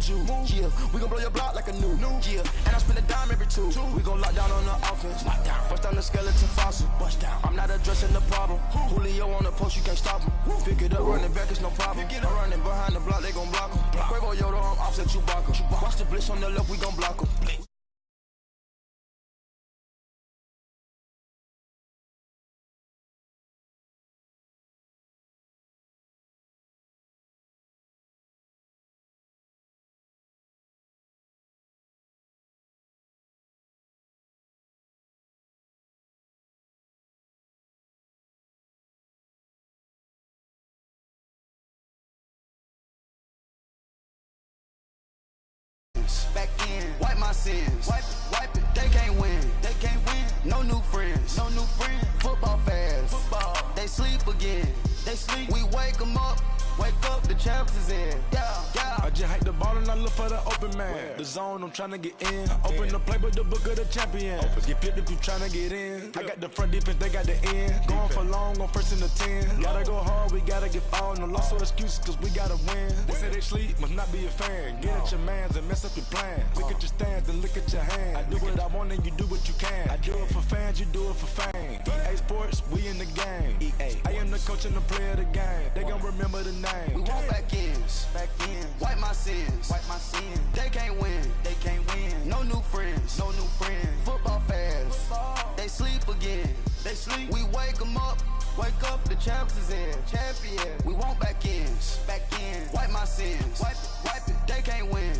you. Yeah, we gon' blow your block like a new. Yeah, and I spend a dime every two. We gon' lock down on the offense. Bust down the skeleton fossil. I'm not addressing the problem. Julio on the post, you can't stop him. Pick it up, running back, it's no problem. I'm running behind the block, they gon' block him. Quavo Yoda, I'm offset Chewbacca. Watch the blitz on the left, we gon' block him. Back in, wipe my sins, wipe it, they can't win, no new friends, football fans, they sleep again, we wake them up, the champs is in, I just hike the ball and I look for the open man. The zone, I'm trying to get in. Open the playbook, the book of the champion. Get flipped if you trying to get in. I got the front defense, they got the end. Going for long, on first and the 10. Gotta go hard, we gotta get all. No loss or excuses, cause we gotta win. They say they sleep, must not be a fan. Get at your mans and mess up your plans. Look at your stands and look at your hands. I do what I want and you do what you can. I do it for fans, you do it for fame. EA Sports, we in the game. I am the coach and the player of the game. They gon' remember the name. We want back ins, wipe my sins, they can't win, no new friends, football fans, they sleep again, we wake them up, the champs is in, champion, we want back ins, wipe my sins, wipe it, they can't win.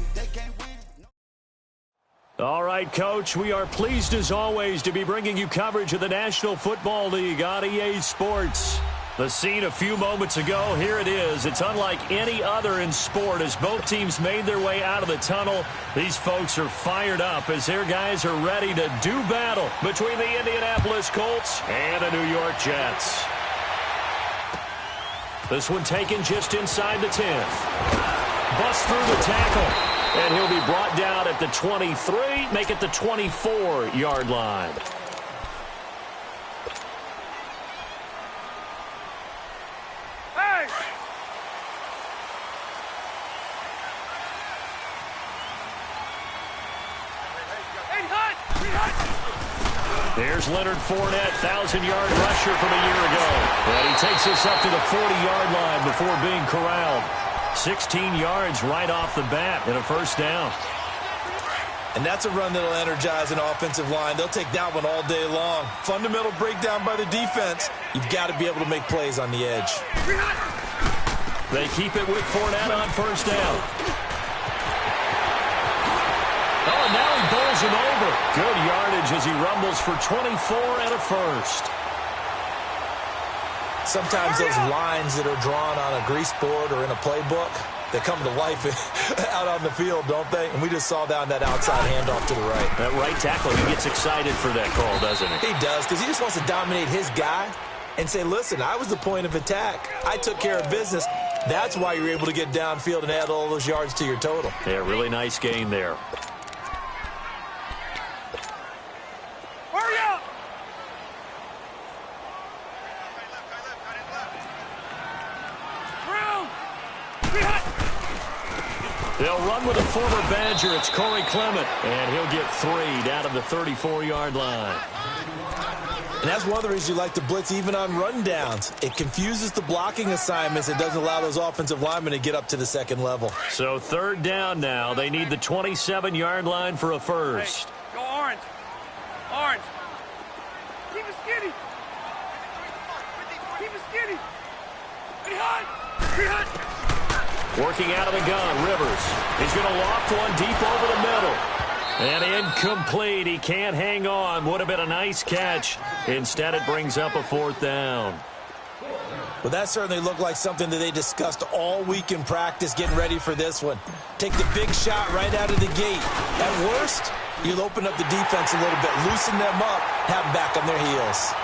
All right, Coach, we are pleased as always to be bringing you coverage of the National Football League on EA Sports. The scene a few moments ago, here it is. It's unlike any other in sport as both teams made their way out of the tunnel. These folks are fired up as their guys are ready to do battle between the Indianapolis Colts and the New York Jets. This one taken just inside the 10. Busts through the tackle. And he'll be brought down at the 23, make it the 24-yard line. There's Leonard Fournette, 1,000-yard rusher from a year ago. And he takes us up to the 40-yard line before being corralled. 16 yards right off the bat and a first down. And that's a run that'll energize an offensive line. They'll take that one all day long. Fundamental breakdown by the defense. You've got to be able to make plays on the edge. They keep it with Fournette on first down. Oh, now he bowls him over. Good yardage as he rumbles for 24 and a first. Sometimes those lines that are drawn on a grease board or in a playbook, they come to life out on the field, don't they? And we just saw down that outside handoff to the right. That right tackle, he gets excited for that call, doesn't he? He does, because he just wants to dominate his guy and say, listen, I was the point of attack. I took care of business. That's why you're able to get downfield and add all those yards to your total. Yeah, really nice gain there. They'll run with a former Badger. It's Corey Clement, and he'll get 3 down to the 34-yard line. And that's one of the reasons you like to blitz even on rundowns. It confuses the blocking assignments. It doesn't allow those offensive linemen to get up to the second level. So third down now. They need the 27-yard line for a first. Hey, go orange. Orange. Keep it skinny. Keep it skinny. Be hot. Be hot. Working out of the gun, Rivers. He's going to loft one deep over the middle. And incomplete. He can't hang on. Would have been a nice catch. Instead, it brings up a fourth down. Well, that certainly looked like something that they discussed all week in practice getting ready for this one. Take the big shot right out of the gate. At worst, you'll open up the defense a little bit, loosen them up, have them back on their heels.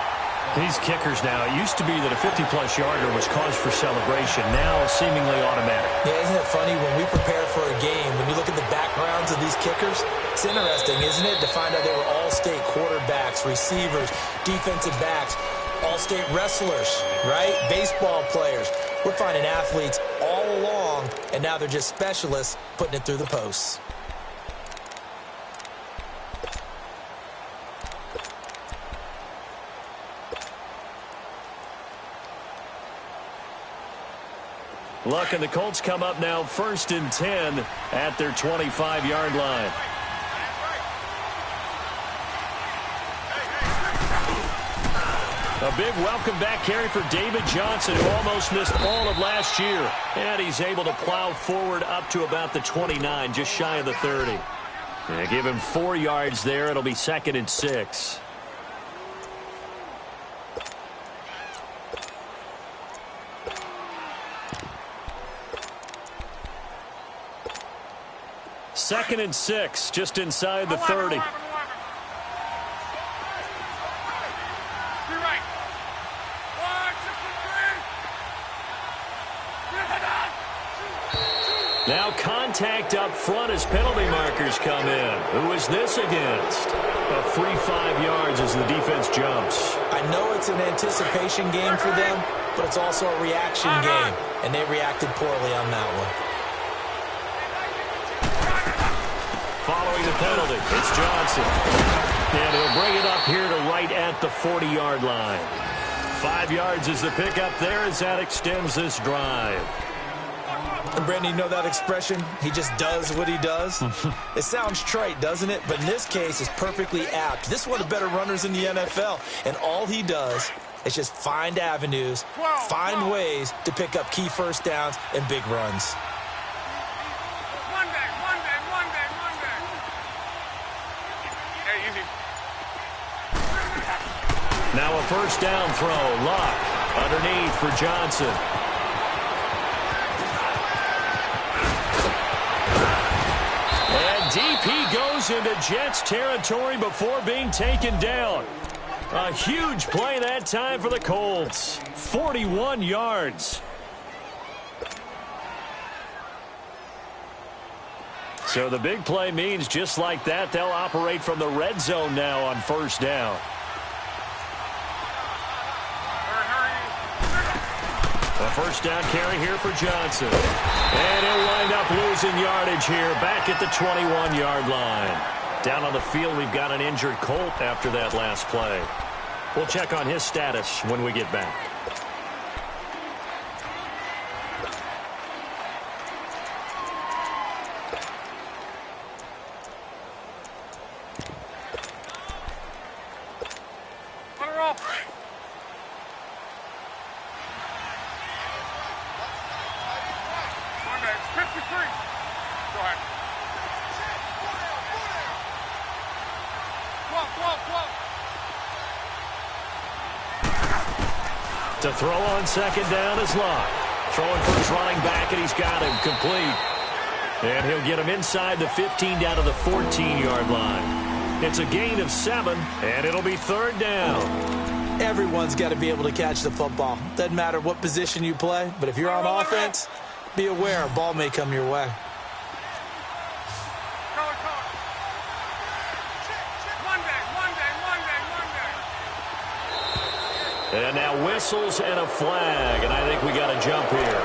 These kickers now, it used to be that a 50-plus yarder was cause for celebration. Now seemingly automatic. Yeah, isn't it funny when we prepare for a game, when you look at the backgrounds of these kickers, it's interesting, isn't it, to find out they were all-state quarterbacks, receivers, defensive backs, all-state wrestlers, right? Baseball players. We're finding athletes all along long, and now they're just specialists putting it through the posts. Luck and the Colts come up now 1st and 10 at their 25-yard line. A big welcome back carry for David Johnson, who almost missed all of last year. And he's able to plow forward up to about the 29, just shy of the 30. Yeah, give him 4 yards there. It'll be 2nd and 6. Second and 6, just inside the 30. Now contact up front as penalty markers come in. Who is this against? A free 5 yards as the defense jumps. I know it's an anticipation game for them, but it's also a reaction game, and they reacted poorly on that one. Following the penalty, it's Johnson. And he'll bring it up here to right at the 40-yard line. 5 yards is the pickup there as that extends this drive. And Brandon, you know that expression? He just does what he does? It sounds trite, doesn't it? But in this case, it's perfectly apt. This is one of the better runners in the NFL. And all he does is just find avenues, find ways to pick up key first downs and big runs. Now a first down throw. Luck underneath for Johnson. And DP goes into Jets territory before being taken down. A huge play that time for the Colts. 41 yards. So the big play means just like that, they'll operate from the red zone now on first down. A first down carry here for Johnson. And he'll wind up losing yardage here back at the 21-yard line. Down on the field, we've got an injured Colt after that last play. We'll check on his status when we get back. To throw on second down is Luck. Throwing for his running back, and he's got him complete. And he'll get him inside the 15 down to the 14-yard line. It's a gain of 7, and it'll be third down. Everyone's got to be able to catch the football. Doesn't matter what position you play, but if you're on offense, be aware a ball may come your way. And now whistles and a flag, and I think we got a jump here.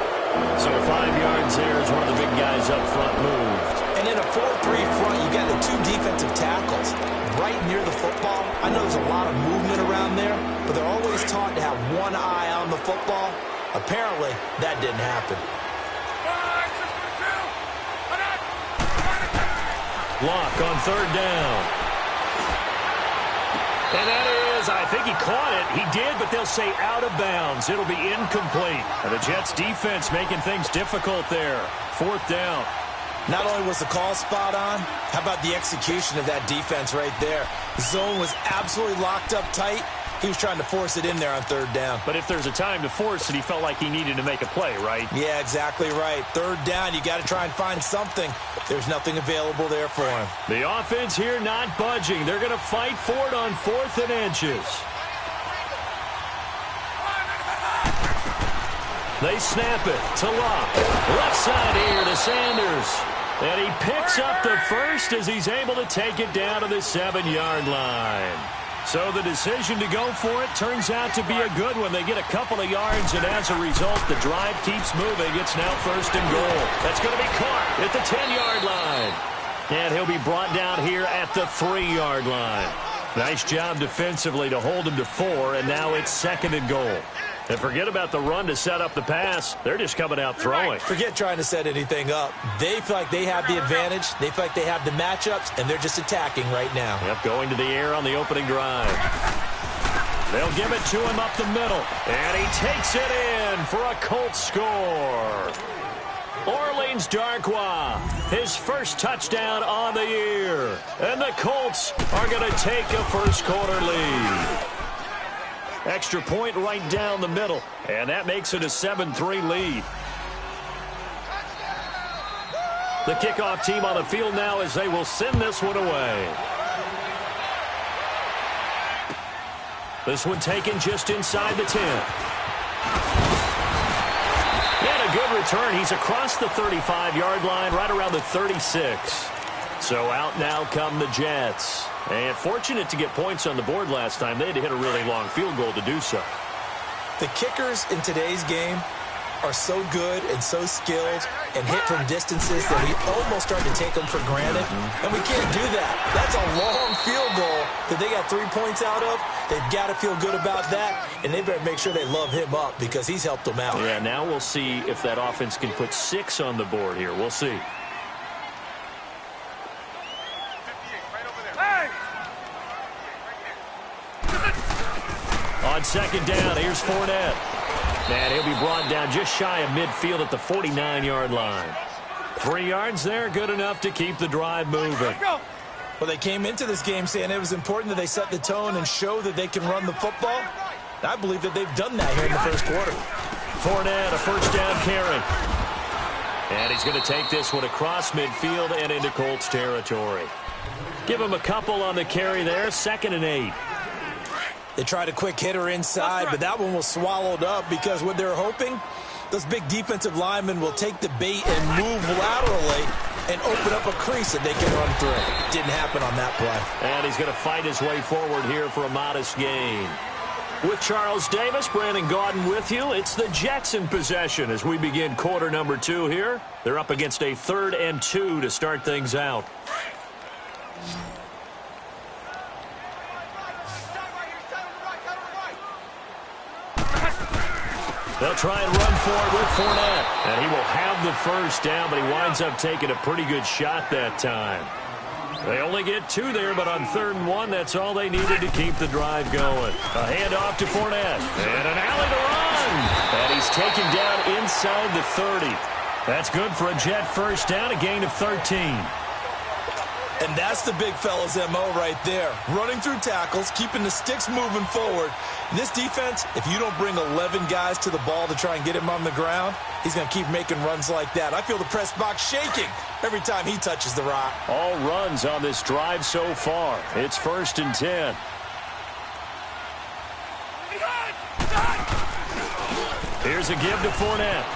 So 5 yards there as one of the big guys up front moved. And in a 4-3 front, you got the 2 defensive tackles right near the football. I know there's a lot of movement around there, but they're always taught to have one eye on the football. Apparently, that didn't happen. Luck on third down. And that is, I think he caught it. He did, but they'll say out of bounds. It'll be incomplete. And the Jets defense making things difficult there. Fourth down. Not only was the call spot on, how about the execution of that defense right there? The zone was absolutely locked up tight. He was trying to force it in there on third down. But if there's a time to force it, he felt like he needed to make a play, right? Yeah, exactly right. Third down, you got to try and find something. There's nothing available there for him. The offense here not budging. They're going to fight for it on 4th and inches. They snap it to Luck. Left side here to Sanders. And he picks up the first as he's able to take it down to the 7-yard line. So the decision to go for it turns out to be a good one. They get a couple of yards, and as a result, the drive keeps moving. It's now 1st and goal. That's going to be caught at the 10-yard line. And he'll be brought down here at the 3-yard line. Nice job defensively to hold him to 4, and now it's 2nd and goal. And forget about the run to set up the pass. They're just coming out throwing. Forget trying to set anything up. They feel like they have the advantage. They feel like they have the matchups, and they're just attacking right now. Yep, going to the air on the opening drive. They'll give it to him up the middle. And he takes it in for a Colts score. Orleans Darkwa, his first touchdown on the year. And the Colts are going to take a first-quarter lead. Extra point right down the middle, and that makes it a 7-3 lead. The kickoff team on the field now as they will send this one away. This one taken just inside the 10. And a good return. He's across the 35-yard line, right around the 36. So out now come the Jets. And fortunate to get points on the board last time. They had to hit a really long field goal to do so. The kickers in today's game are so good and so skilled and hit from distances that we almost start to take them for granted. And we can't do that. That's a long field goal that they got 3 points out of. They've got to feel good about that, and they better make sure they love him up because he's helped them out. Yeah, now we'll see if that offense can put 6 on the board here. We'll see. On 2nd down, here's Fournette. And he'll be brought down just shy of midfield at the 49-yard line. 3 yards there, good enough to keep the drive moving. Well, they came into this game saying it was important that they set the tone and show that they can run the football. I believe that they've done that here in the first quarter. Fournette, a first down carry. And he's going to take this one across midfield and into Colts territory. Give him a couple on the carry there, 2nd and 8. They tried a quick hitter inside, but that one was swallowed up because what they're hoping, those big defensive linemen will take the bait and move laterally and open up a crease that they can run through. Didn't happen on that play. And he's going to fight his way forward here for a modest gain. With Charles Davis, Brandon Gaudin with you. It's the Jets in possession as we begin quarter number 2 here. They're up against a 3rd and 2 to start things out. They'll try and run for it with Fournette. And he will have the first down, but he winds up taking a pretty good shot that time. They only get 2 there, but on 3rd and 1, that's all they needed to keep the drive going. A handoff to Fournette. And an alley to run. And he's taken down inside the 30. That's good for a Jet first down, a gain of 13. And that's the big fella's MO right there. Running through tackles, keeping the sticks moving forward. In this defense, if you don't bring 11 guys to the ball to try and get him on the ground, he's going to keep making runs like that. I feel the press box shaking every time he touches the rock. All runs on this drive so far. It's 1st and 10. Here's a give to Fournette.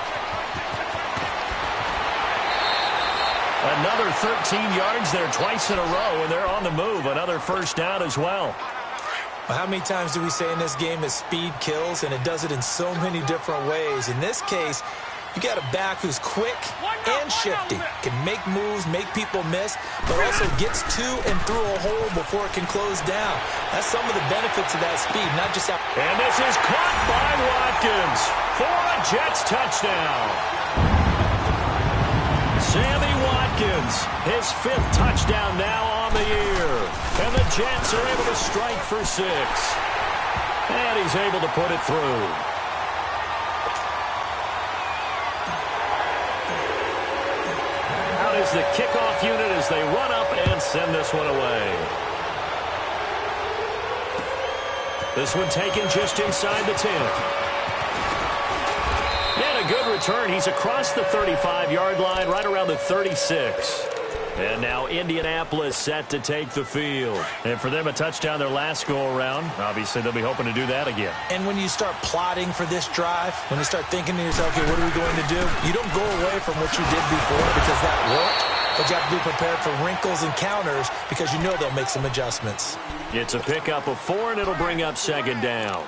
Another 13 yards there twice in a row, and they're on the move. Another first down as well. How many times do we say in this game that speed kills, and it does it in so many different ways? In this case, you got a back who's quick and shifty, can make moves, make people miss, but also gets to and through a hole before it can close down. That's some of the benefits of that speed, not just that. And this is caught by Watkins for a Jets touchdown. Sammy Watkins, his 5th touchdown now on the year. And the Jets are able to strike for 6. And he's able to put it through. Out is the kickoff unit as they run up and send this one away. This one taken just inside the 10. And a good return. He's across the 35-yard line, right around the 36. And now Indianapolis set to take the field. And for them, a touchdown their last go-around. Obviously, they'll be hoping to do that again. And when you start plotting for this drive, when you start thinking to yourself, okay, what are we going to do? You don't go away from what you did before because that worked, but you have to be prepared for wrinkles and counters because you know they'll make some adjustments. It's a pickup of 4, and it'll bring up second down.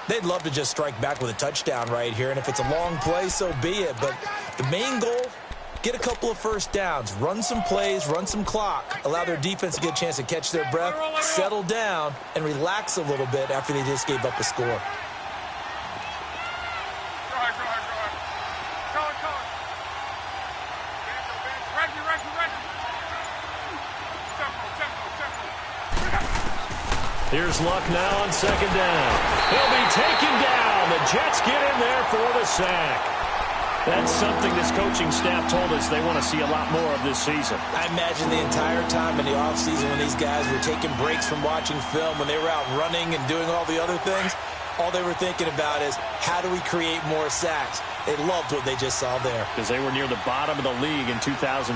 They'd love to just strike back with a touchdown right here, and if it's a long play, so be it. But the main goal, get a couple of first downs, run some plays, run some clock, allow their defense to get a chance to catch their breath, settle down, and relax a little bit after they just gave up a score. Here's Luck now on second down. He'll be taken down. The Jets get in there for the sack. That's something this coaching staff told us they want to see a lot more of this season. I imagine the entire time in the offseason when these guys were taking breaks from watching film, when they were out running and doing all the other things, all they were thinking about is how do we create more sacks? They loved what they just saw there. Because they were near the bottom of the league in 2017.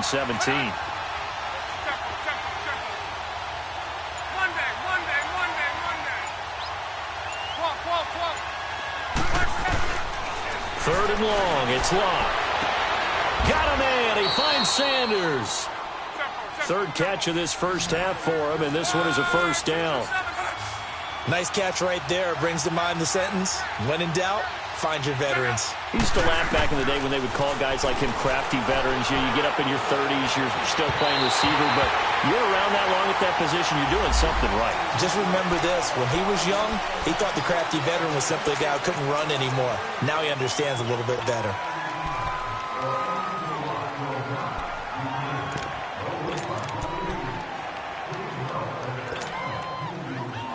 Third and long, it's Locke. Got a man, he finds Sanders. Third catch of this first half for him, and this one is a first down. Nice catch right there. Brings to mind the sentence, when in doubt, find your veterans. He used to laugh back in the day when they would call guys like him crafty veterans. You get up in your 30s, you're still playing receiver, but you're around that long at that position, you're doing something right. Just remember this, when he was young, he thought the crafty veteran was simply a guy who couldn't run anymore. Now he understands a little bit better.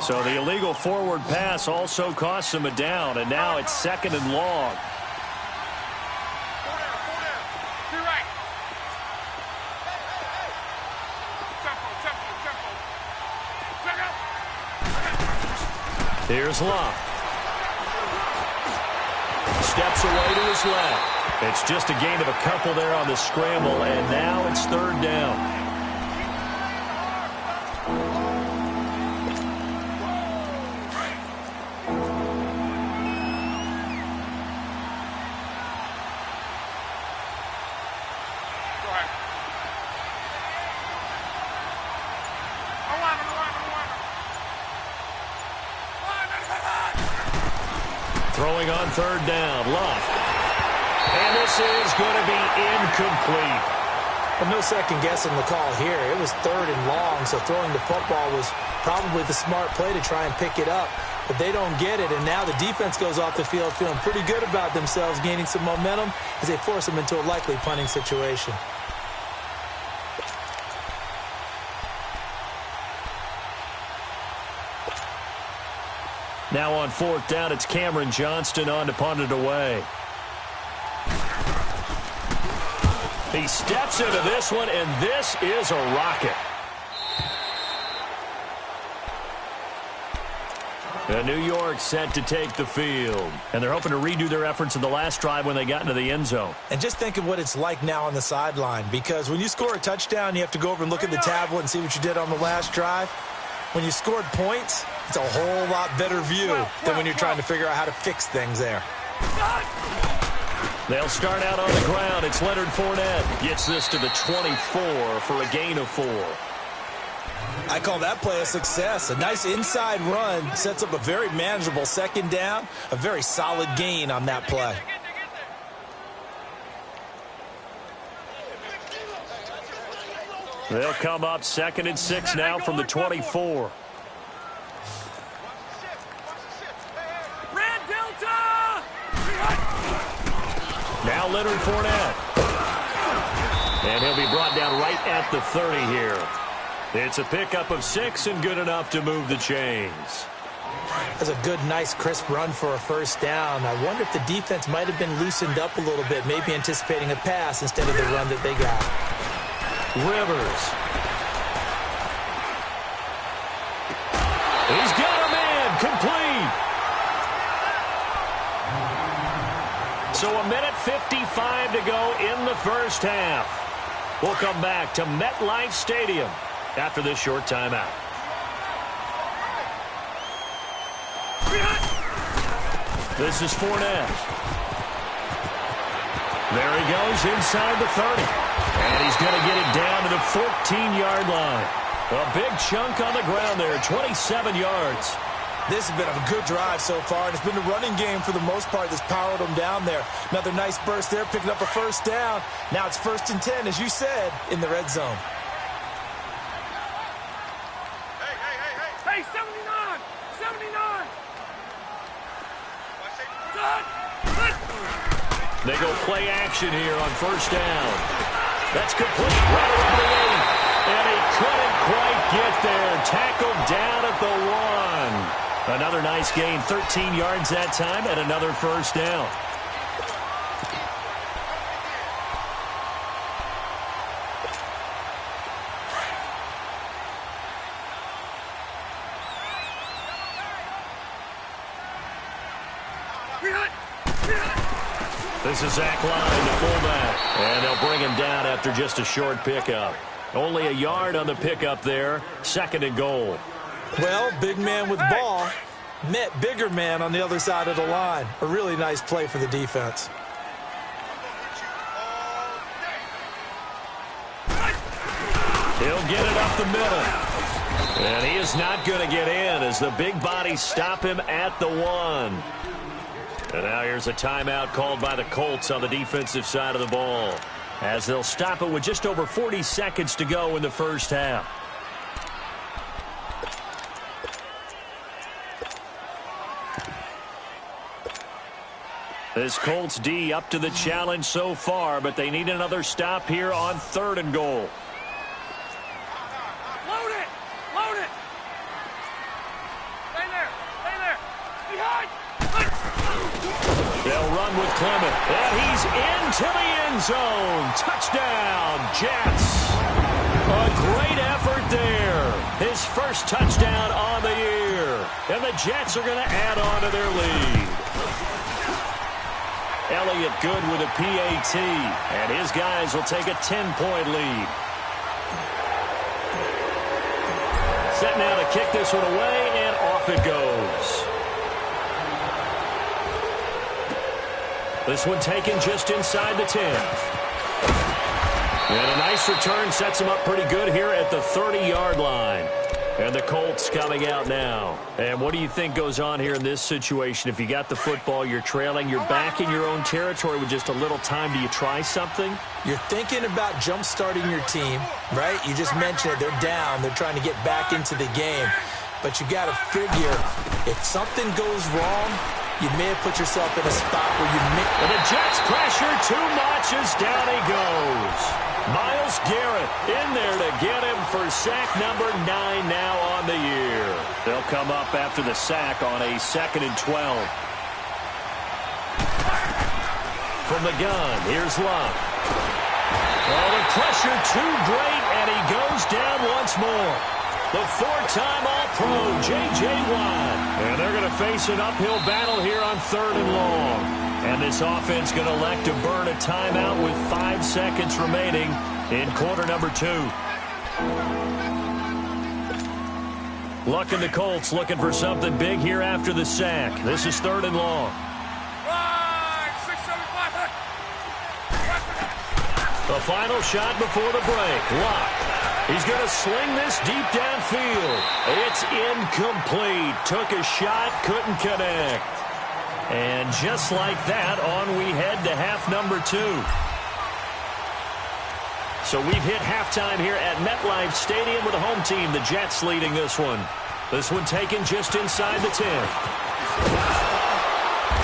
So the illegal forward pass also costs him a down, and now it's second and long. Here's Locke. Steps away to his left. It's just a gain of a couple there on the scramble, and now it's third down. Throwing on third down, Luck. And this is going to be incomplete. Well, no second guessing the call here. It was third and long, so throwing the football was probably the smart play to try and pick it up. But they don't get it, and now the defense goes off the field feeling pretty good about themselves, gaining some momentum as they force them into a likely punting situation. Now on fourth down, it's Cameron Johnston on to punt it away. He steps into this one, and this is a rocket. And New York set to take the field. And they're hoping to redo their efforts in the last drive when they got into the end zone. And just think of what it's like now on the sideline, because when you score a touchdown, you have to go over and look at the tablet and see what you did on the last drive. When you scored points, it's a whole lot better view than when you're trying to figure out how to fix things there. They'll start out on the ground. It's Leonard Fournette. Gets this to the 24 for a gain of 4. I call that play a success. A nice inside run sets up a very manageable second down. A very solid gain on that play. They'll come up 2nd and 6 now from the 24. Now Leonard Fournette. And he'll be brought down right at the 30 here. It's a pickup of 6 and good enough to move the chains. That's a good, nice, crisp run for a first down. I wonder if the defense might have been loosened up a little bit, maybe anticipating a pass instead of the run that they got. Rivers. He's got a man, complete. So a minute 55 to go in the first half. We'll come back to MetLife Stadium after this short timeout. This is Fournette. There he goes inside the 30. And he's going to get it down 14-yard line. A big chunk on the ground there, 27 yards. This has been a good drive so far, and it's been the running game for the most part that's powered them down there. Another nice burst there, picking up a first down. Now it's 1st and 10, as you said, in the red zone. Hey, 79! 79! They go play action here on 1st down. That's complete right around the 8. And he couldn't quite get there. Tackled down at the 1. Another nice gain, 13 yards that time, and another 1st down. This is Zach Line, the fullback, and they'll bring him down after just a short pickup. Only a yard on the pickup there, 2nd and goal. Well, big man with ball met bigger man on the other side of the line. A really nice play for the defense. He'll get it up the middle. And he is not going to get in as the big bodies stop him at the 1. And now here's a timeout called by the Colts on the defensive side of the ball, as they'll stop it with just over 40 seconds to go in the 1st half. This Colts D up to the challenge so far, but they need another stop here on 3rd and goal. Load it! Load it! Stay there! Stay there! Behind! They'll run with Clement, and he's into the end zone. Touchdown, Jets. A great effort there. His 1st touchdown on the year. And the Jets are going to add on to their lead. Elliott good with a PAT, and his guys will take a 10-point lead. Set now to kick this one away, and off it goes. This one taken just inside the 10. And a nice return sets him up pretty good here at the 30-yard line. And the Colts coming out now. And what do you think goes on here in this situation? If you got the football, you're trailing, you're back in your own territory with just a little time. Do you try something? You're thinking about jump-starting your team, right? You just mentioned it. They're down. They're trying to get back into the game. But you got to figure, if something goes wrong, you may have put yourself in a spot where you may... And the Jets pressure too much as down he goes. Myles Garrett in there to get him for sack number 9 now on the year. They'll come up after the sack on a 2nd and 12. From the gun, here's Luck. Oh, the pressure too great, and he goes down once more. The 4-time All-Pro, J.J. Watt. And they're going to face an uphill battle here on 3rd and long. And this offense going to elect to burn a timeout with 5 seconds remaining in quarter number 2. Luck and the Colts looking for something big here after the sack. This is 3rd and long. The final shot before the break. Luck. He's going to sling this deep downfield. It's incomplete. Took a shot, couldn't connect. And just like that, on we head to half number 2. So we've hit halftime here at MetLife Stadium with the home team, the Jets, leading this one. This one taken just inside the 10.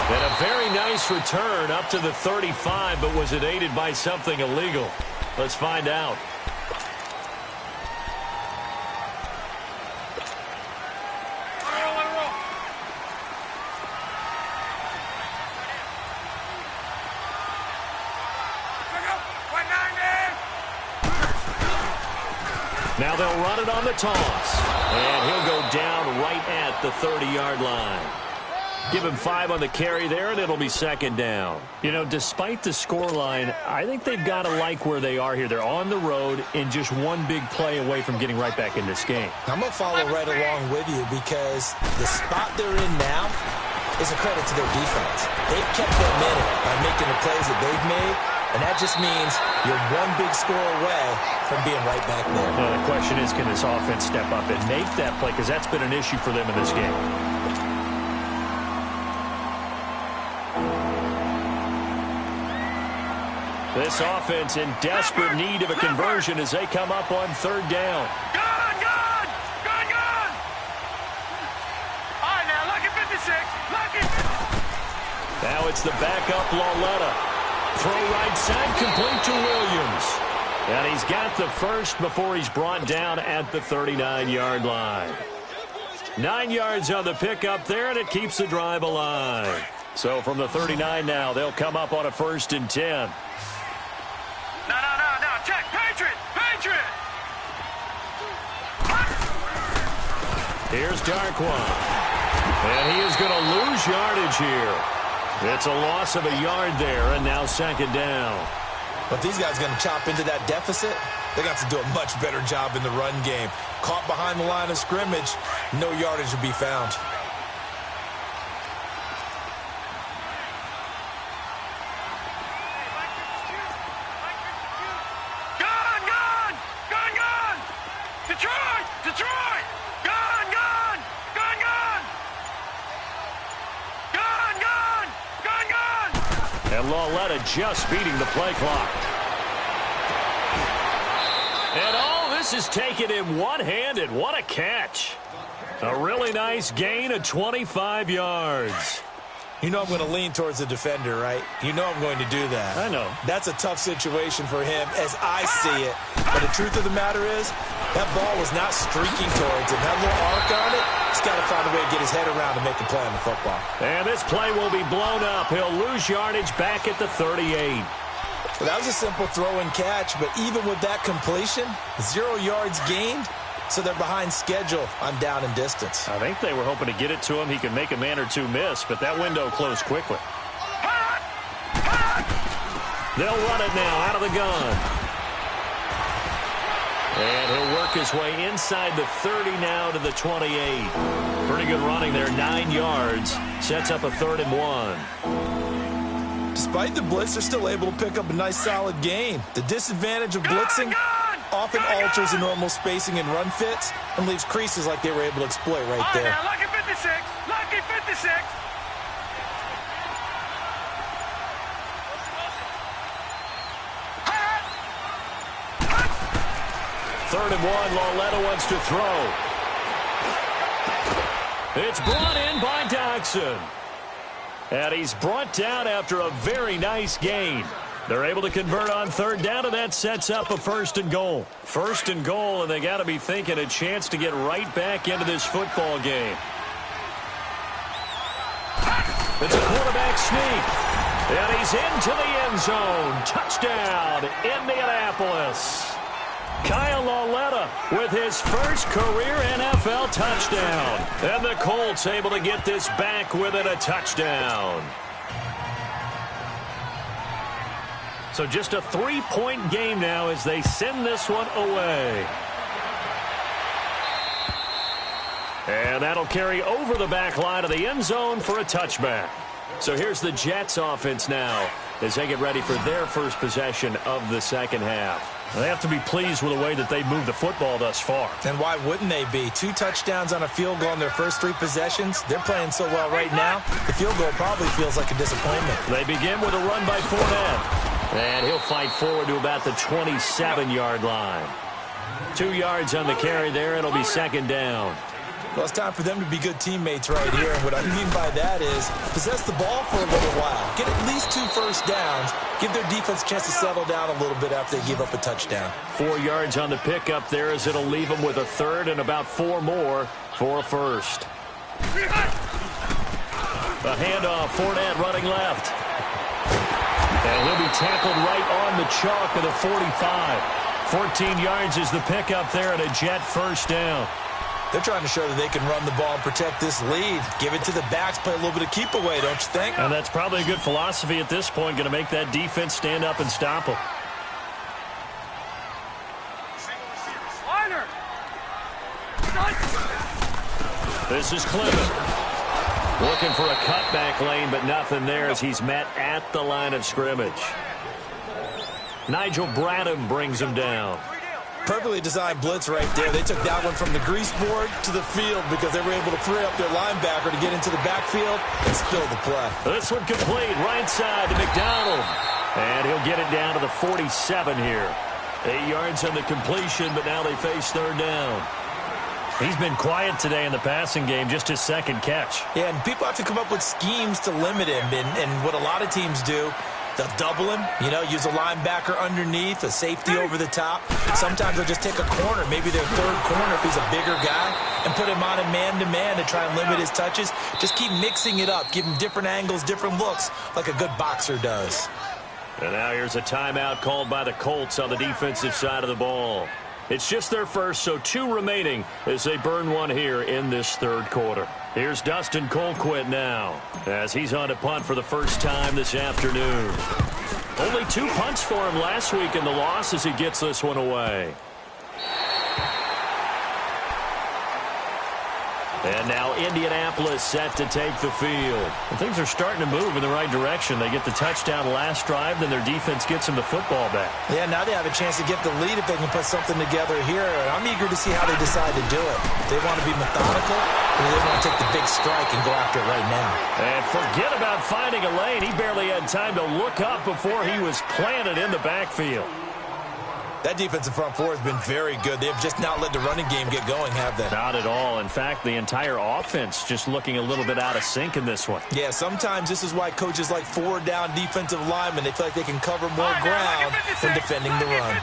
And a very nice return up to the 35, but was it aided by something illegal? Let's find out. Now they'll run it on the toss. And he'll go down right at the 30-yard line. Give him 5 on the carry there, and it'll be 2nd down. You know, despite the scoreline, I think they've got to like where they are here. They're on the road and just one big play away from getting right back in this game. I'm going to follow right along with you because the spot they're in now is a credit to their defense. They've kept them in it by making the plays that they've made. And that just means you're one big score away from being right back there. Well, the question is, can this offense step up and make that play? Because that's been an issue for them in this game. This offense in desperate need of a conversion as they come up on third down. Gone! Gone! Gone! Gone! All right, now, lucky 56. Lucky 56. Now it's the backup Lauletta. Throw right side, complete to Williams. And he's got the first before he's brought down at the 39-yard line. 9 yards on the pickup there, and it keeps the drive alive. So from the 39 now, they'll come up on a 1st and 10. No. Check. Patriot. Patriot. Here's Darkwan. And he is going to lose yardage here. It's a loss of a yard there, and now 2nd down. But these guys going to chop into that deficit? They got to do a much better job in the run game. Caught behind the line of scrimmage, no yardage to be found. Detroit! Gone! And Lauletta just beating the play clock. And this is taken in one-handed. What a catch. A really nice gain of 25 yards. You know I'm going to lean towards the defender, right? You know I'm going to do that. I know. That's a tough situation for him as I see it. But the truth of the matter is, that ball was not streaking towards him. That little arc on it, he's got to find a way to get his head around to make a play on the football. And this play will be blown up. He'll lose yardage back at the 38. Well, that was a simple throw and catch, but even with that completion, 0 yards gained, so they're behind schedule on down and distance. I think they were hoping to get it to him. He could make a man or two miss, but that window closed quickly. They'll run it now out of the gun. And he'll work his way inside the 30 now to the 28. Pretty good running there, 9 yards. Sets up a 3rd and 1. Despite the blitz, they're still able to pick up a nice solid gain. The disadvantage of blitzing often alters the normal spacing and run fits and leaves creases like they were able to exploit right there. Now, lucky 56. Lucky 56. Third and 1, Lauletta wants to throw. It's brought in by Doxson. And he's brought down after a very nice gain. They're able to convert on 3rd down, and that sets up a 1st and goal. 1st and goal, and they got to be thinking a chance to get right back into this football game. It's a quarterback sneak. And he's into the end zone. Touchdown, Indianapolis. Kyle Lauletta with his first career NFL touchdown. And the Colts able to get this back within a touchdown. So just a 3-point game now as they send this one away. And that'll carry over the back line of the end zone for a touchback. So here's the Jets offense now as they get ready for their first possession of the 2nd half. They have to be pleased with the way that they moved the football thus far. And why wouldn't they be? 2 touchdowns on a field goal in their first 3 possessions. They're playing so well right now, the field goal probably feels like a disappointment. They begin with a run by Fournette. And he'll fight forward to about the 27-yard line. 2 yards on the carry there. It'll be 2nd down. Well, it's time for them to be good teammates right here. And what I mean by that is possess the ball for a little while. Get at least 2 first downs. Give their defense a chance to settle down a little bit after they give up a touchdown. 4 yards on the pickup there as it'll leave them with a 3rd and about 4 more for a 1st. A handoff, Fournette running left. And he'll be tackled right on the chalk of the 45. 14 yards is the pickup there and a Jet first down. They're trying to show that they can run the ball and protect this lead. Give it to the backs, play a little bit of keep away, don't you think? And that's probably a good philosophy at this point, going to make that defense stand up and stop them. This is Clement. Looking for a cutback lane, but nothing there as he's met at the line of scrimmage. Nigel Bradham brings him down. Perfectly designed blitz right there. They took that one from the grease board to the field because they were able to free up their linebacker to get into the backfield and spill the play. This one complete, right side to McDonald. And he'll get it down to the 47 here. 8 yards on the completion, but now they face third down. He's been quiet today in the passing game, just his second catch. Yeah, and people have to come up with schemes to limit him. And what a lot of teams do, they'll double him, use a linebacker underneath, a safety over the top. Sometimes they'll just take a corner, maybe their third corner if he's a bigger guy, and put him on a man-to-man to try and limit his touches. Just keep mixing it up, give him different angles, different looks, like a good boxer does. And now here's a timeout called by the Colts on the defensive side of the ball. It's just their first, so 2 remaining as they burn one here in this third quarter. Here's Dustin Colquitt now as he's on to punt for the first time this afternoon. Only 2 punts for him last week in the loss as he gets this one away. And now Indianapolis set to take the field. And things are starting to move in the right direction. They get the touchdown last drive, then their defense gets them the football back. Yeah, now they have a chance to get the lead if they can put something together here. And I'm eager to see how they decide to do it. They want to be methodical, or they want to take the big strike and go after it right now. And forget about finding a lane. He barely had time to look up before he was planted in the backfield. That defensive front four has been very good. They've just not let the running game get going, have they? Not at all. In fact, the entire offense just looking a little bit out of sync in this one. Yeah, sometimes this is why coaches like forward-down defensive linemen, they feel like they can cover more ground when defending the run.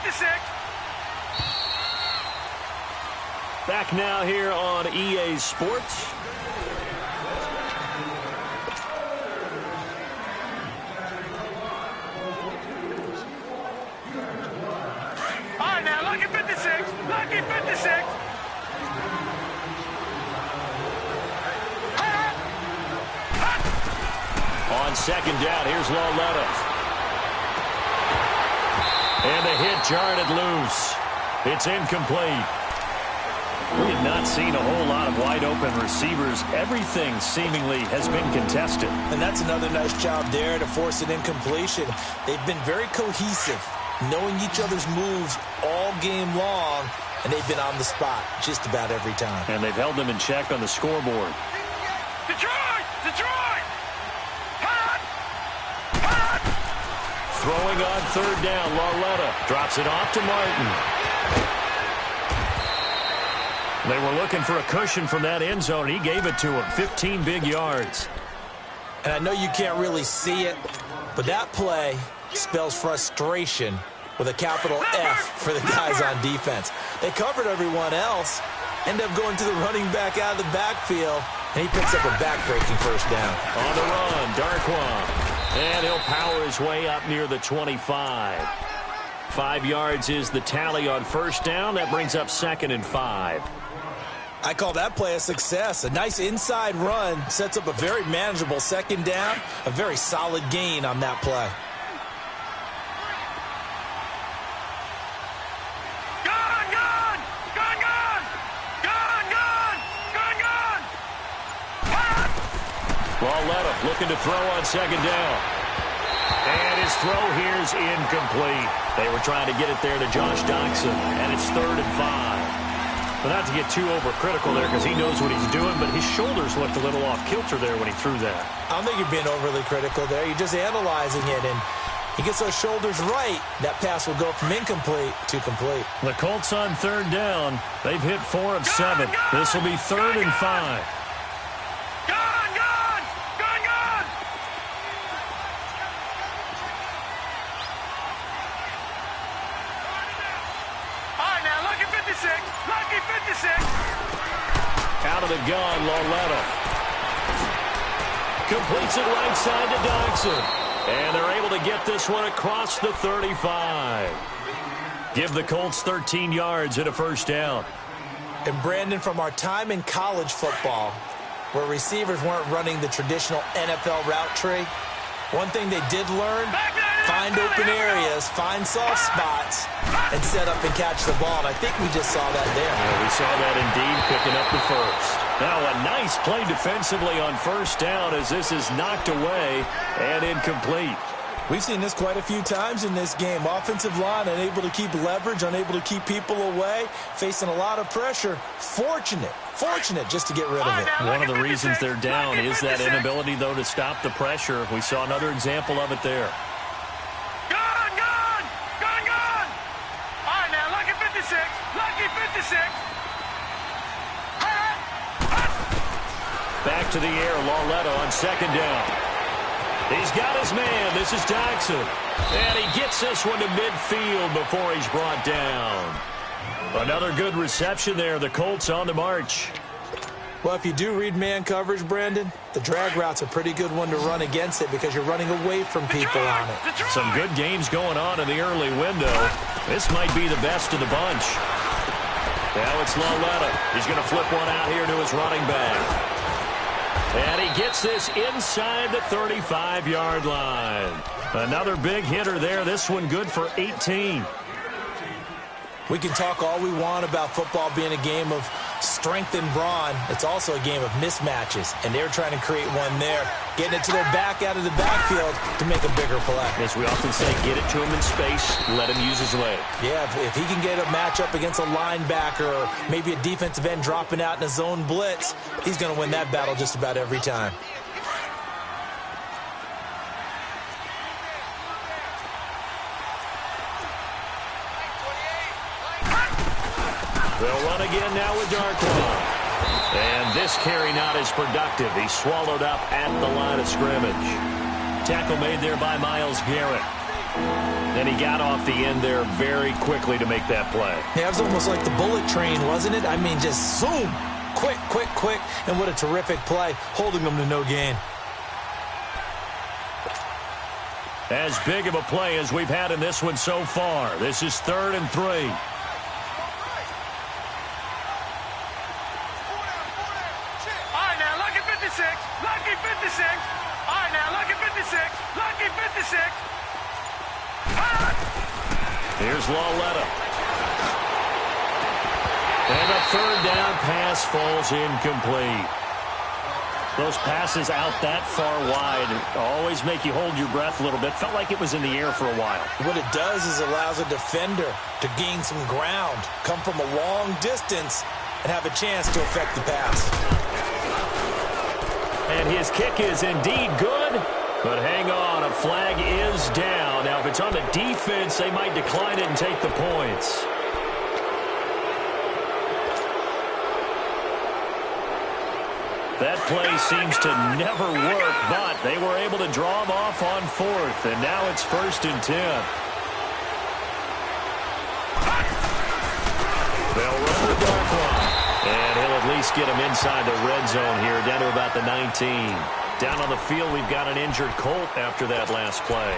Back now here on EA Sports. Lucky 56. On second down, here's Lauletta. And the hit jarred loose. It's incomplete. We have not seen a whole lot of wide open receivers. Everything seemingly has been contested. And that's another nice job there to force an incompletion. They've been very cohesive, knowing each other's moves all game long, and they've been on the spot just about every time. And they've held them in check on the scoreboard. Detroit! Detroit! Hot! Hot! Throwing on third down, Lauletta drops it off to Martin. They were looking for a cushion from that end zone, and he gave it to him. 15 big yards. And I know you can't really see it, but that play spells frustration with a capital F for the guys on defense. They covered everyone else, end up going to the running back out of the backfield, and he picks up a back-breaking first down. On the run, Darquan. And he'll power his way up near the 25. 5 yards is the tally on first down. That brings up 2nd and 5. I call that play a success. A nice inside run sets up a very manageable second down. A very solid gain on that play. Lauletta looking to throw on second down. And his throw here's incomplete. They were trying to get it there to Josh Doxson, and it's 3rd and 5. But not to get too overcritical there because he knows what he's doing, but his shoulders looked a little off kilter there when he threw that. I don't think you're being overly critical there. You're just analyzing it, and he gets those shoulders right. That pass will go from incomplete to complete. The Colts on third down. They've hit 4 of 7. This will be 3rd and 5. Lucky 56. Out of the gun, Lauletta. Completes it right side to Doxson. And they're able to get this one across the 35. Give the Colts 13 yards and a first down. And Brandon, from our time in college football, where receivers weren't running the traditional NFL route tree, one thing they did learn, find open areas, find soft spots, and set up and catch the ball. And I think we just saw that there. Yeah, we saw that indeed, picking up the first. Now a nice play defensively on first down as this is knocked away and incomplete. We've seen this quite a few times in this game. Offensive line unable to keep leverage, unable to keep people away, facing a lot of pressure. Fortunate just to get rid of it. One of the reasons they're down is that inability, though, to stop the pressure. We saw another example of it there. Gone! All right, now, lucky 56. Back to the air, Lauletta on second down. He's got his man. This is Jackson. And he gets this one to midfield before he's brought down. Another good reception there. The Colts on the march. Well, if you do read man coverage, Brandon, the drag route's a pretty good one to run against it because you're running away from people on it. Some good games going on in the early window. This might be the best of the bunch. Now it's Lauletta. He's going to flip one out here to his running back. And he gets this inside the 35-yard line. Another big hitter there. This one good for 18. We can talk all we want about football being a game of strength and brawn. It's also a game of mismatches, and they're trying to create one there, getting it to their back out of the backfield to make a bigger play. As we often say, get it to him in space, let him use his leg. Yeah, if he can get a matchup against a linebacker or maybe a defensive end dropping out in a zone blitz, he's going to win that battle just about every time. They'll run again now with Darkwa. And this carry not as productive. He's swallowed up at the line of scrimmage. Tackle made there by Myles Garrett. Then he got off the end there very quickly to make that play. Yeah, it was almost like the bullet train, wasn't it? I mean, just zoom. Quick. And what a terrific play, holding them to no gain. As big of a play as we've had in this one so far. This is 3rd and 3. Lucky 56. All right, now, lucky 56. Lucky 56. Here's Lauletta. And a 3rd down pass falls incomplete. Those passes out that far wide always make you hold your breath a little bit. Felt like it was in the air for a while. What it does is allows a defender to gain some ground, come from a long distance, and have a chance to affect the pass. And his kick is indeed good, but hang on, a flag is down. Now, if it's on the defense, they might decline it and take the points. That play seems to never work, but they were able to draw him off on 4th, and now it's 1st and 10. They'll run the Darkwa. And he'll at least get him inside the red zone here, down to about the 19. Down on the field, we've got an injured Colt after that last play.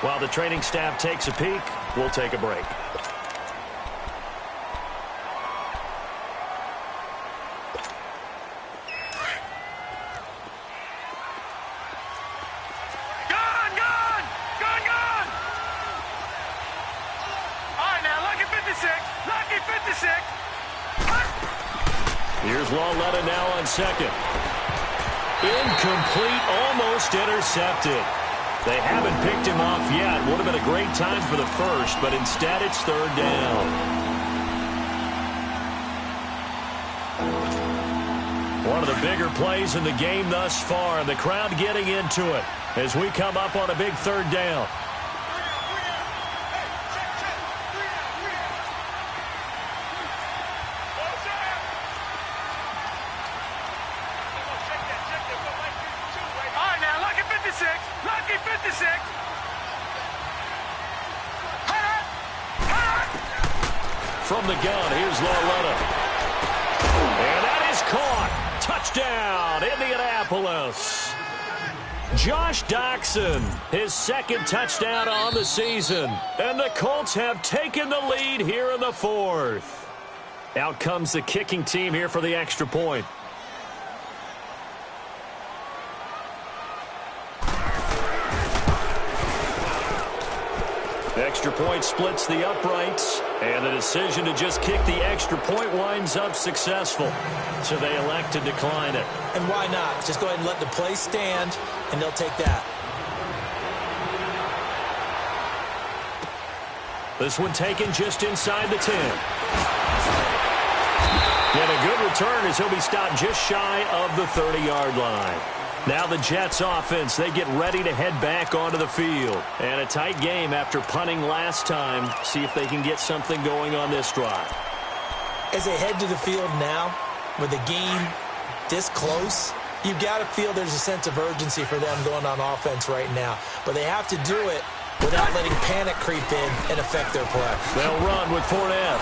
While the training staff takes a peek, we'll take a break. Gone! All right, now, lucky 56. Lucky 56. Here's Lauletta now on 2nd. Incomplete, almost intercepted. They haven't picked him off yet. Would have been a great time for the 1st, but instead it's 3rd down. One of the bigger plays in the game thus far, and the crowd getting into it as we come up on a big 3rd down. Lucky 56. From the gun, here's Lauletta. And that is caught. Touchdown, Indianapolis. Josh Doctson, his 2nd touchdown on the season. And the Colts have taken the lead here in the 4th. Out comes the kicking team here for the extra point. Extra point splits the uprights, and the decision to just kick the extra point winds up successful. So they elect to decline it. And why not? Just go ahead and let the play stand, and they'll take that. This one taken just inside the 10. And a good return as he'll be stopped just shy of the 30-yard line. Now the Jets offense, they get ready to head back onto the field. And a tight game after punting last time. See if they can get something going on this drive. As they head to the field now, with the game this close, you've got to feel there's a sense of urgency for them going on offense right now. But they have to do it without letting panic creep in and affect their play. They'll run with Fournette.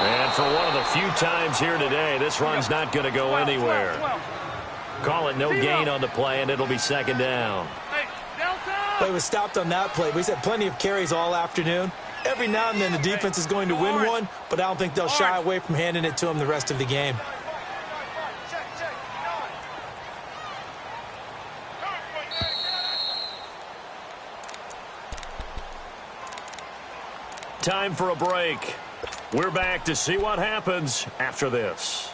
And for one of the few times here today, this run's not going to go anywhere. Call it no gain on the play, and it'll be second down. Well, he was stopped on that play, but he's had plenty of carries all afternoon. Every now and then the defense is going to win one, but I don't think they'll shy away from handing it to him the rest of the game. Time for a break. We're back to see what happens after this.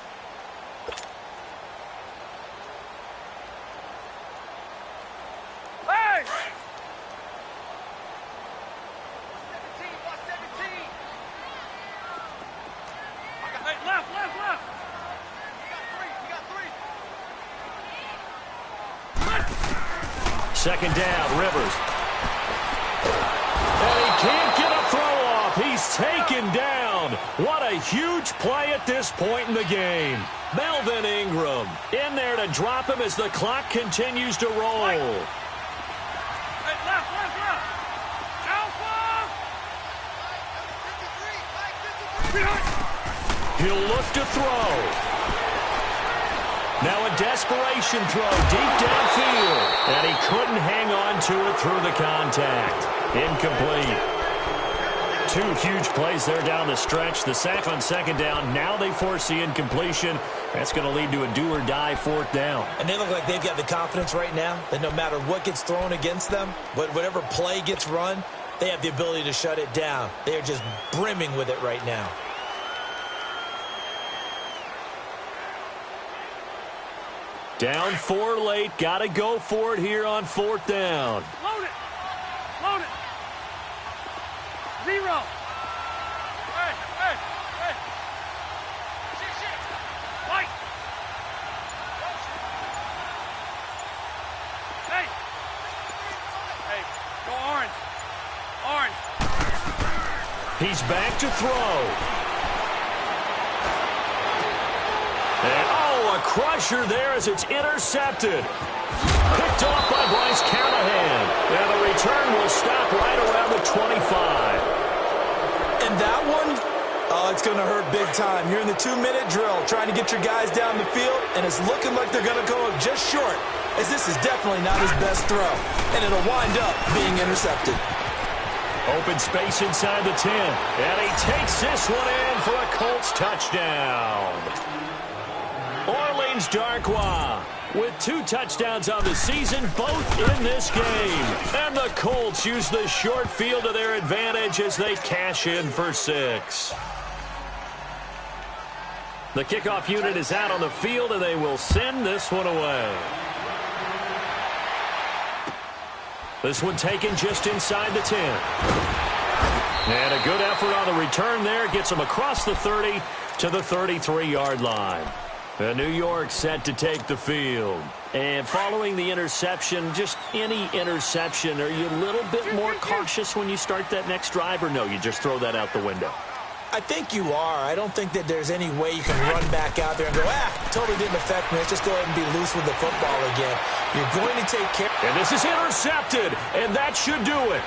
Second down, Rivers. And he can't get a throw off. He's taken down. What a huge play at this point in the game. Melvin Ingram in there to drop him as the clock continues to roll. He'll look to throw. Now a desperation throw deep downfield. And he couldn't hang on to it through the contact. Incomplete. Two huge plays there down the stretch. The sack on second down. Now they force the incompletion. That's going to lead to a do-or-die fourth down. And they look like they've got the confidence right now that no matter what gets thrown against them, whatever play gets run, they have the ability to shut it down. They are just brimming with it right now. Down 4 late. Got to go for it here on fourth down. Load it. Load it. 0. Hey. Shit. White. Hey, go orange. He's back to throw. And a crusher there as it's intercepted. Picked off by Bryce Callahan. And the return will stop right around the 25. And that one, it's going to hurt big time. You're in the 2-minute drill trying to get your guys down the field, and it's looking like they're going to go up just short, as this is definitely not his best throw. And it'll wind up being intercepted. Open space inside the 10. And he takes this one in for a Colts touchdown. Orleans Darkwa with 2 touchdowns on the season, both in this game. And the Colts use the short field to their advantage as they cash in for 6. The kickoff unit is out on the field, and they will send this one away. This one taken just inside the 10. And a good effort on the return there. Gets them across the 30 to the 33-yard line. New York set to take the field. And following the interception, just any interception, are you a little bit more cautious when you start that next drive, or no, you just throw that out the window? I think you are. I don't think that there's any way you can run back out there and go, totally didn't affect me. Let's just go ahead and be loose with the football again. You're going to take care. And this is intercepted, and that should do it.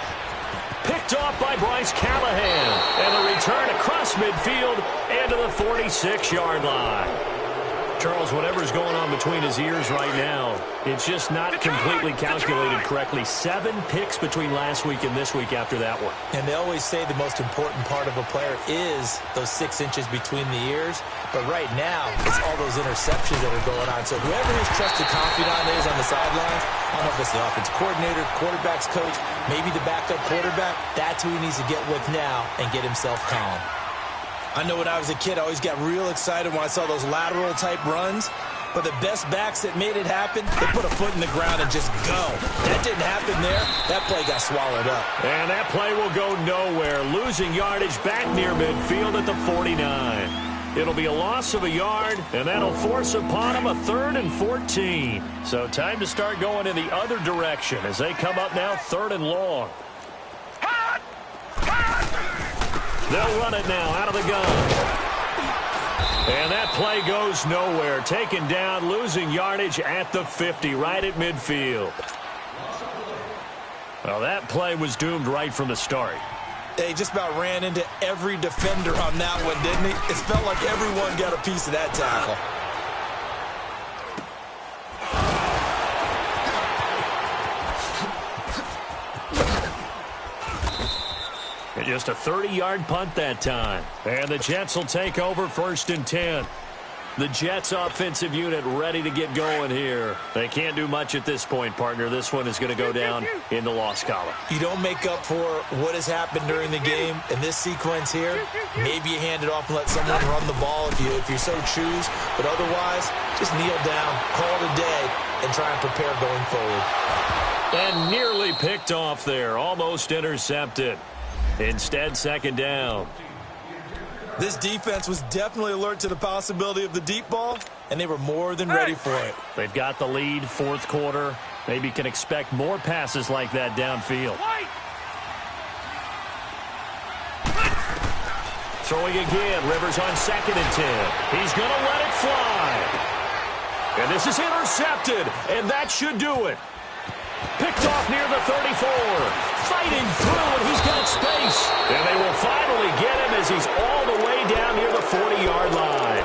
Picked off by Bryce Callahan. And the return across midfield and to the 46-yard line. Charles, whatever's going on between his ears right now, it's just not completely calculated correctly. 7 picks between last week and this week after that one. And they always say the most important part of a player is those 6 inches between the ears. But right now, it's all those interceptions that are going on. So whoever his trusted confidant is on the sidelines, I don't know if it's the offense coordinator, quarterback's coach, maybe the backup quarterback, that's who he needs to get with now and get himself calm. I know when I was a kid, I always got real excited when I saw those lateral-type runs. But the best backs that made it happen, they put a foot in the ground and just go. That didn't happen there. That play got swallowed up. And that play will go nowhere. Losing yardage back near midfield at the 49. It'll be a loss of a yard, and that'll force upon them a 3rd and 14. So time to start going in the other direction as they come up now 3rd and long. They'll run it now out of the gun. And that play goes nowhere. Taken down, losing yardage at the 50, right at midfield. Well, that play was doomed right from the start. He just about ran into every defender on that one, didn't he? It felt like everyone got a piece of that tackle. And just a 30-yard punt that time. And the Jets will take over 1st and 10. The Jets offensive unit ready to get going here. They can't do much at this point, partner. This one is going to go down in the loss column. You don't make up for what has happened during the game in this sequence here. Maybe you hand it off and let someone run the ball if you so choose. But otherwise, just kneel down, call it a day, and try and prepare going forward. And nearly picked off there. Almost intercepted. Instead, 2nd down. This defense was definitely alert to the possibility of the deep ball, and they were more than ready for it. They've got the lead, 4th quarter. Maybe can expect more passes like that downfield. Throwing again, Rivers on 2nd and 10. He's going to let it fly. And this is intercepted, and that should do it. Picked off near the 34. Fighting through, and he's got space. And they will finally get him as he's all the way down near the 40-yard line.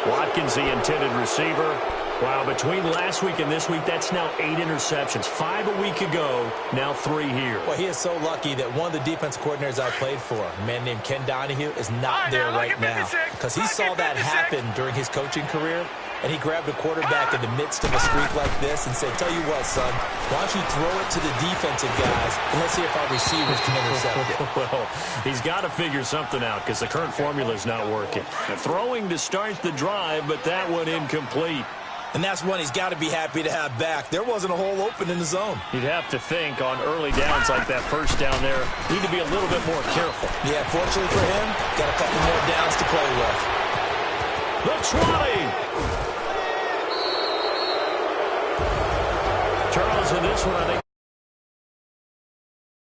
Watkins, the intended receiver. Wow, between last week and this week, that's now 8 interceptions. 5 a week ago, now 3 here. Well, he is so lucky that one of the defense coordinators I played for, a man named Ken Donahue, is not there right now. Because he saw that happen during his coaching career, and he grabbed a quarterback in the midst of a streak like this and said, tell you what, son, why don't you throw it to the defensive guys, and let's see if our receivers can intercept it. Well, he's got to figure something out because the current formula is not working. Throwing to start the drive, but that one incomplete. And that's one he's got to be happy to have back. There wasn't a hole open in the zone. You'd have to think on early downs like that first down there, need to be a little bit more careful. Yeah, fortunately for him, got a couple more downs to play with. The 20. Charles, in this one, I think